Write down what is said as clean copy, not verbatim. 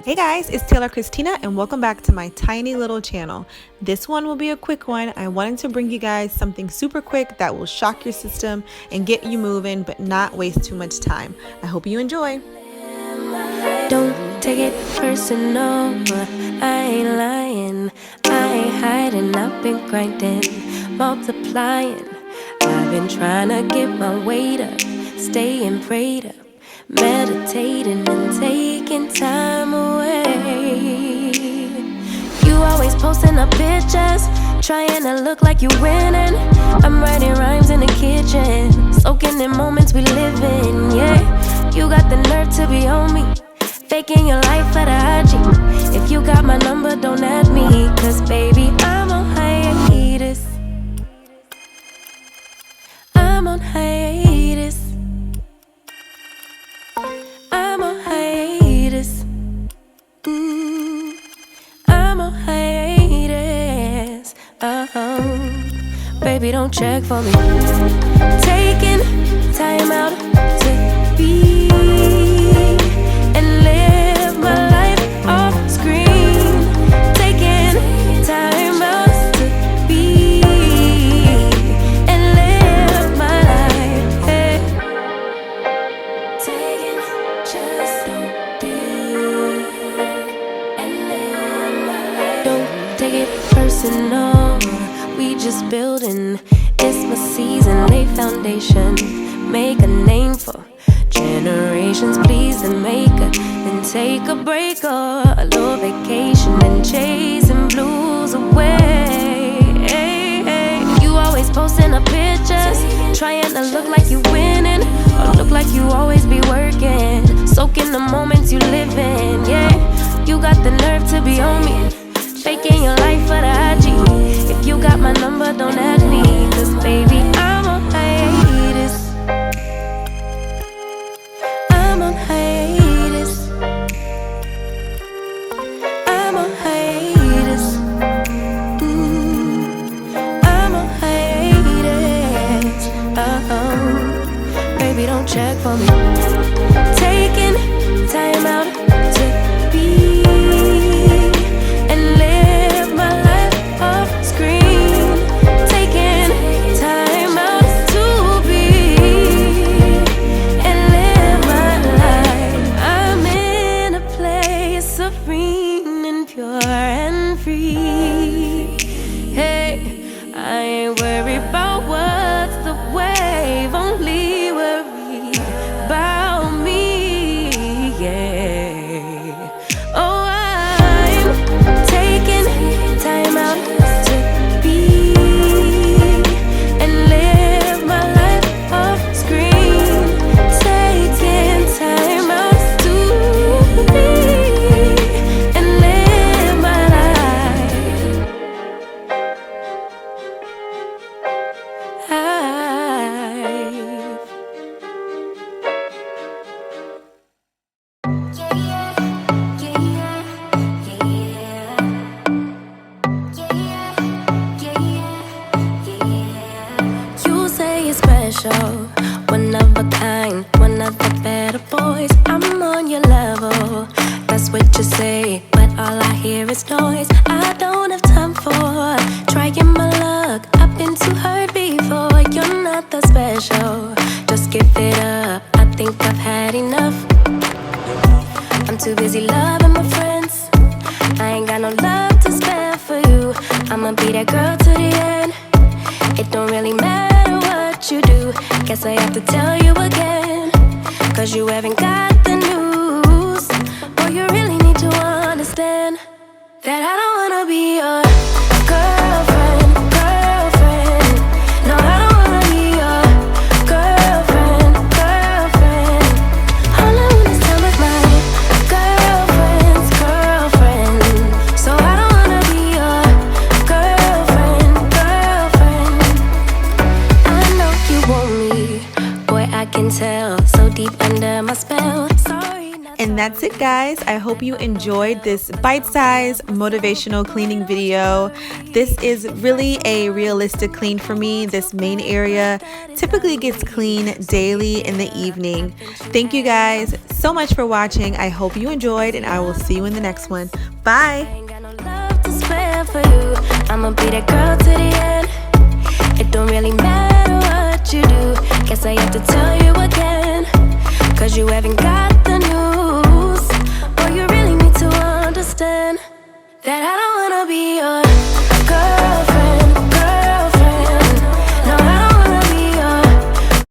Hey guys, it's Taylor Christina and welcome back to my tiny little channel. This one will be a quick one. I wanted to bring you guys something super quick that will shock your system and get you moving but not waste too much time. I hope you enjoy. Don't take it personal, I ain't lying, I ain't hiding, I've been grinding, multiplying. I've been trying to get my weight up, staying prayed up, meditating and taking time away. You always posting up pictures, trying to look like you winning. I'm writing rhymes in the kitchen, soaking in moments we live in, yeah. You got the nerve to be on me, faking your life for the IG. If you got my number, don't add me, cause baby, I'm on hiatus. I'm on hiatus. I'm on hiatus. I'm on hiatus. Baby, don't check for me. Taking time out to be and live my life off screen. Taking time out to be and live my life. Hey. Taking just don't be and live my life. Don't take it personal. We just building. It's my season. Lay foundation. Make a name for generations, please, and make a then take a break or a little vacation and chasing blues away. You always posting up pictures, trying to look like you winning or look like you always be working, soaking the moments you live in. Yeah, you got the nerve to be on me, faking your life for the IG. If you got my number, don't add me, cause baby, I'm on hiatus. I'm on hiatus. I'm on hiatus. I'm on hiatus. Baby, don't check for me. Taking time out to be and live my life off screen. Taking time out to be and live my life. I'm in a place serene and pure and free. Hey, I ain't worried about what's the wave, only worry about me, yeah. Oh, I'm taking time out to be and live my life off screen. Taking time out to be and live my life. You say you're special, one of a kind, one of the better boys. I'm on your level, that's what you say, but all I hear is noise. I don't have time for trying my luck. I've been too hurt before. You're not that special, just give it up. I think I've had enough. I'm too busy loving my friends, I ain't got no love to spare for you. I'ma be that girl to the end. It don't really matter what you do, guess I have to tell you again, cause you haven't got the news. Oh, you really need to understand that I don't wanna be your girlfriend, girlfriend. No, I don't wanna be your girlfriend, girlfriend. All I want is time with my girlfriend's girlfriend. So I don't wanna be your girlfriend, girlfriend. I know you want me, boy, I can tell, so deep under my spell. Sorry. And that's it, guys. I hope you enjoyed this bite-sized motivational cleaning video. This is really a realistic clean for me. This main area typically gets clean daily in the evening. Thank you guys so much for watching. I hope you enjoyed, and I will see you in the next one. Bye. I'ma be that girl to the end. It don't really matter what you do. Guess I have to tell you again, 'cause you haven't got the news. Or you really need to understand that I don't wanna be your